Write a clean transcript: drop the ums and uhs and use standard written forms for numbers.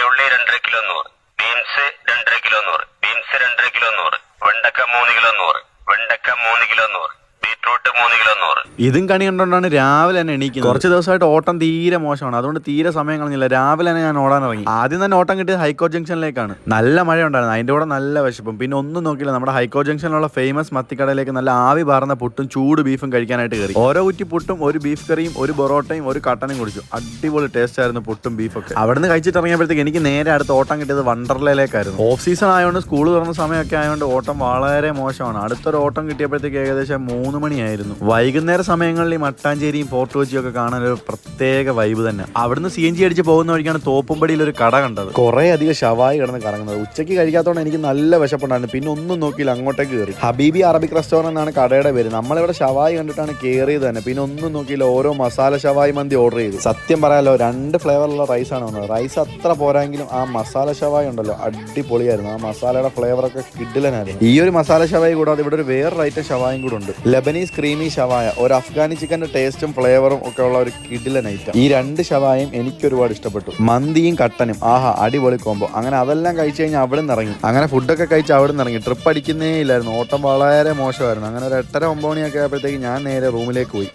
ചെറിയുള്ളി 2.5 kilo 100, beans 2.5 kilo 100, beans 2.5 kilo 100, വെണ്ടക്ക 3 kilo 100, വെണ്ടക്ക 3 കിലോ 100, ബീട്രൂട്ട് 3 കിലോ 100. ഇതും കണി കണ്ടുകൊണ്ടാണ് രാവിലെ തന്നെ എണീക്കുന്നത്. കുറച്ച് ദിവസമായിട്ട് ഓട്ടം തീരെ മോശമാണ്, അതുകൊണ്ട് തീരെ സമയം കളഞ്ഞില്ല. രാവിലെ തന്നെ ഞാൻ ഓടാൻ ഇറങ്ങി. ആദ്യം തന്നെ ഓട്ടം കിട്ടിയത് ഹൈക്കോ ജംഗ്ഷനിലേക്കാണ്. നല്ല മഴ ഉണ്ടായിരുന്നു, അതിന്റെ കൂടെ നല്ല വിശപ്പും. പിന്നെ ഒന്നും നോക്കിയില്ല, നമ്മുടെ ഹൈക്കോ ജംഗ്ഷനിലുള്ള ഫേമസ് മത്തിക്കടയിലേക്ക് നല്ല ആവി പാർന്ന പുട്ടും ചൂട് ബീഫും കഴിക്കാനായിട്ട് കയറി. ഓരോ കുറ്റി പുട്ടും, ഒരു ബീഫ് കറിയും, ഒരു പൊറോട്ടയും, ഒരു കട്ടനും കുടിച്ചു. അടിപൊളി ടേസ്റ്റ് ആയിരുന്നു പുട്ടും ബീഫൊക്കെ. അവിടുന്ന് കഴിച്ചിട്ട് ഇറങ്ങിയപ്പോഴത്തേക്ക് എനിക്ക് നേരെ അടുത്ത് ഓട്ടം കിട്ടിയത് വണ്ടർലയിലേക്കായിരുന്നു. ഓഫ് സീസൺ ആയതുകൊണ്ട്, സ്കൂൾ തുറന്ന സമയമൊക്കെ ആയതുകൊണ്ട് ഓട്ടം വളരെ മോശമാണ്. അടുത്തൊരു ഓട്ടം കിട്ടിയപ്പോഴത്തേക്ക് ഏകദേശം 3 മണിയായിരുന്നു. വൈകുന്നേര സമയങ്ങളിൽ ഈ മട്ടാഞ്ചേരിയും ഫോർട്ട് കൊച്ചിയും ഒക്കെ കാണാൻ ഒരു പ്രത്യേക വൈബ് തന്നെ. അവിടുന്ന് CNG അടിച്ച് പോകുന്ന വഴിക്കാണ് തോപ്പുംപടിയിൽ ഒരു കട കണ്ടത്. കുറേ അധികം ഷവായി കിടന്ന് കറങ്ങുന്നത്. ഉച്ചയ്ക്ക് കഴിക്കാത്തതുകൊണ്ട് എനിക്ക് നല്ല വിശപ്പുണ്ടായിരുന്നു. പിന്നെ ഒന്നും നോക്കിയില്ല, അങ്ങോട്ടേക്ക് കയറി. ഹബീബി അറബിക് റെസ്റ്റോറന്റ് എന്നാണ് കടയുടെ പേര്. നമ്മളിവിടെ ഷവായി കണ്ടിട്ടാണ് കയറിയത് തന്നെ. പിന്നെ ഒന്നും നോക്കിയില്ല, ഓരോ മസാല ഷവായി മന്തി ഓർഡർ ചെയ്തു. സത്യം പറയാലോ, 2 ഫ്ലേവറുള്ള റൈസാണ് വന്നത്. റൈസ് അത്ര പോരായെങ്കിലും ആ മസാല ഷവായി ഉണ്ടല്ലോ, അടിപൊളിയായിരുന്നു. ആ മസാലയുടെ ഫ്ലേവറൊക്കെ കിഡിലനായിരുന്നു. ഈ ഒരു മസാല ഷവായി കൂടാതെ ഇവിടെ ഒരു വേറൊരു ഐറ്റം ഷവായും കൂടെ ഉണ്ട്, ലബനീസ് ക്രീമി ഷവായ. ഒരു അഫ്ഗാനി ചിക്കന്റെ ടേസ്റ്റും ഫ്ലേവറും ഒക്കെ ഉള്ള ഒരു കിഡിലൻ ഐറ്റം. ഈ 2 ഷവായും എനിക്ക് ഒരുപാട് ഇഷ്ടപ്പെട്ടു. മന്തിയും കട്ടനും, ആഹാ അടിപൊളി കോമ്പോ. അങ്ങനെ അതെല്ലാം കഴിച്ചു കഴിഞ്ഞാൽ അവിടെ നിന്ന് ഇറങ്ങി. അങ്ങനെ ഫുഡൊക്കെ കഴിച്ച് അവിടെ നിന്ന് ഇറങ്ങി. ട്രിപ്പ് അടിക്കുന്നേ ഇല്ലായിരുന്നു, ഓട്ടം വളരെ മോശമായിരുന്നു. അങ്ങനെ ഒരു 8:30-9 മണിയൊക്കെ ആയപ്പോഴത്തേക്ക് ഞാൻ നേരെ റൂമിലേക്ക് പോയി.